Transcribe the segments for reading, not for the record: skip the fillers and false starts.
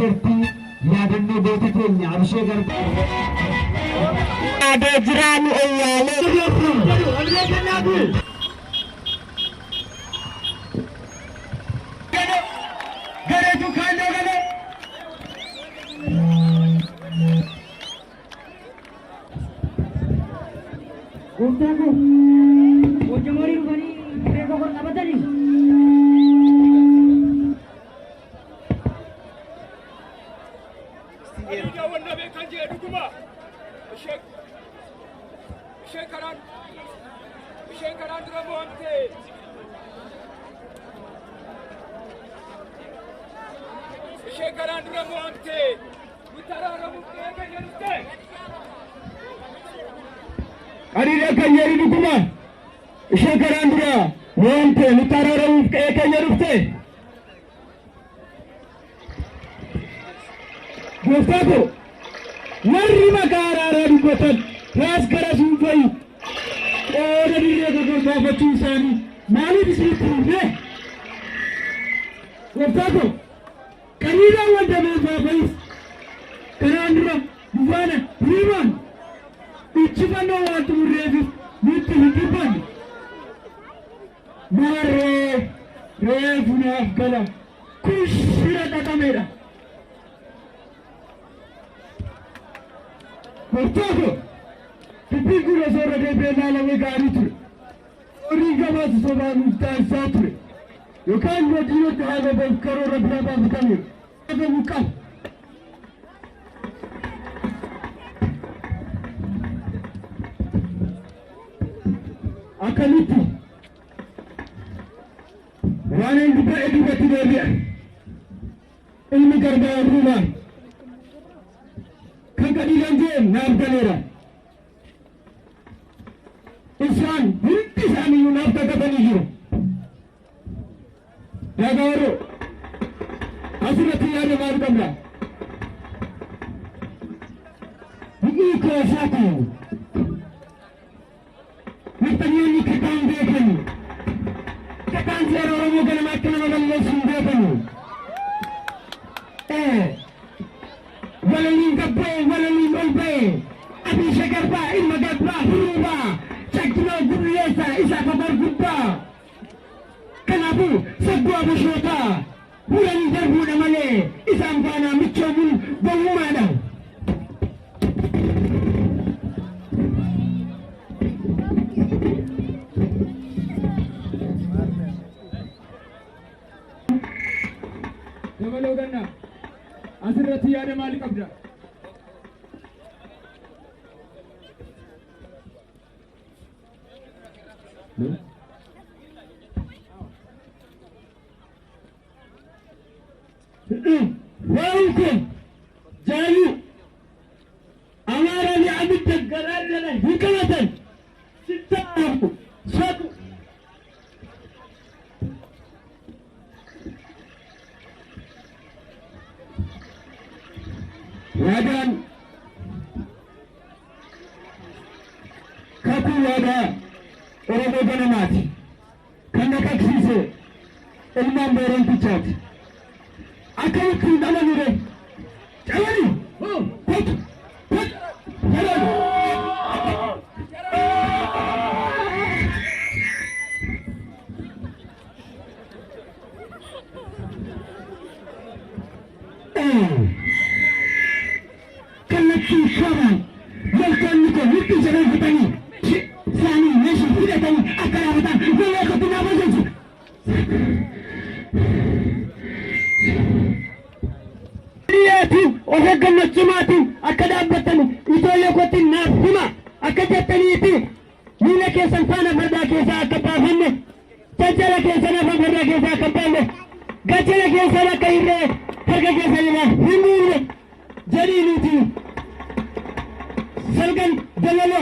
tiishertii yaadannoo goota keenya Abishee Garbaa yaadee jiraannu oyyaalee gareetu kaandoo galee gooftaako hojjamorii dhufanii reeffa kor qabatanii Isheen dura mo'amte Ariira kan jedhu dhuguma ishee karaan dura mo'amte nuti araaramuuf qe'ee keenya dhufte gooftaa ko warri maqaa araaraa dubbatan raas gara suufai qooda dirree gogorbaafachuu isaanii maaliif isinitti himne gooftaa ko qariiraan wanta meefaafayis karaan dura duwwaana hiriimaan ichifannoo waan xumurreefis nutti hin dhibbanne maarree reefu naaf gala kun shira dhaqameedha gooftaa ko dubbiin kun osoo irra deebi'ee ilaalamee gaarii ture horii gabaatu sobaa nuuf taasisaa ture yookaan yoo diinota haala ba'uuf karoora biraa baafatamee qabamu qaba akkamitti waan inni ba'e duubatti deebi'a ilmi garbaa ruumaan kan qadiilan jeen naaf galeera isaan hundi isaaniiyyuu naaf kakatanii jiru Dagaaro asirratti yaada maal qabna hidhii koosaati Naftaniyoonni kataan beekani kataan seera Oromoo ganama akka nama balleessuun beekani walaliin gabbee walaliin ol ba'e Abishee Garbaa ilma Garbaa Huruubaa Shakkiloo Gurreessaa isaa Babar Gubbaa kanaafuu sabbuu Abishootaa fuudhanii darbuudha malee isaan faana michoomuun gowwumaadha. Dabaloo ganna asirratti yaada maal qabda? Welcome, Jalu. Amara ni amit garan na hikamatan. Sita satu. Wajan kapu wada Oromo ganamati. Kana kaksise ilman beran pichati. Akan kudala mure cawani put jalan kalaki shaban yalkan niko nuti jalan hutani sani neshi hidatani akara hutan nila kutina bazensu وهجم الجماعة أكد أبتني يتولى قتل ناس هما أكد تنيتي مين كيسان فانا فردا كيسا أكبافنه تجلا كيسان فردا كيسا أكبافنه قتل كيسان كيره فرقا كيسان لا هنور جرينيتي سلقن دلالو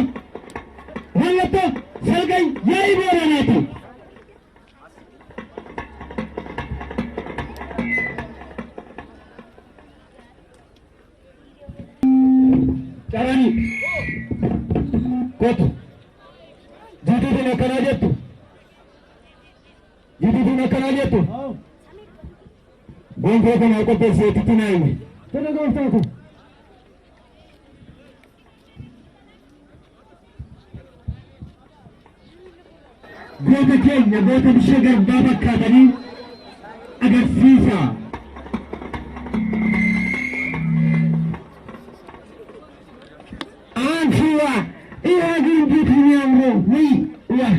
هلتو سلقن ياي بوراناتي Carani, kotu, jadi tu nak kenal dia tu, jadi tu nak kenal dia tu, wantoota naa qopheesseetitti naayne tana gooftaatu goota keenya goota bishee garbaa fakkaatanii agarsiisa. Anfiwa iya gurbitu nyamro wi wa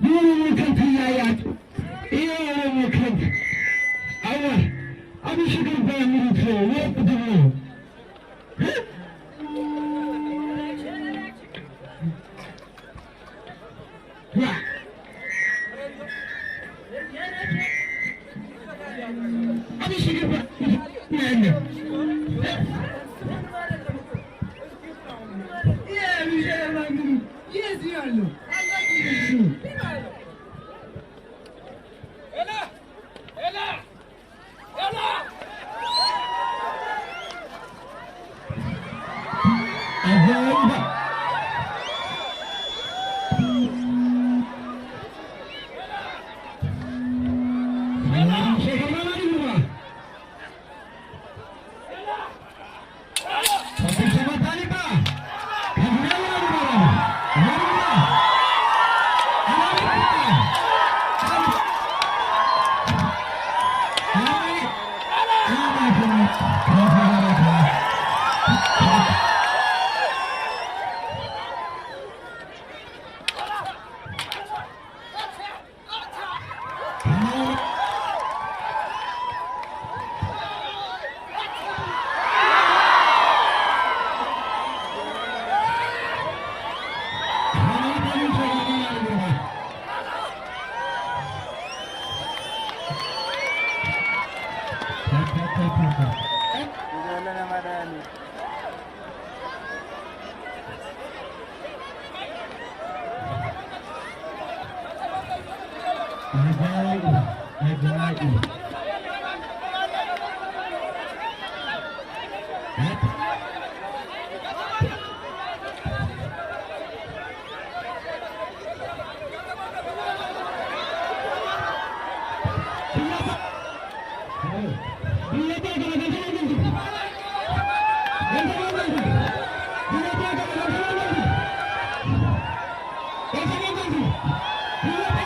dole mu kan tiyayat iya mu kan awa abi shigar ba mu to wo kudu wa abi shigar ba ne Thank you.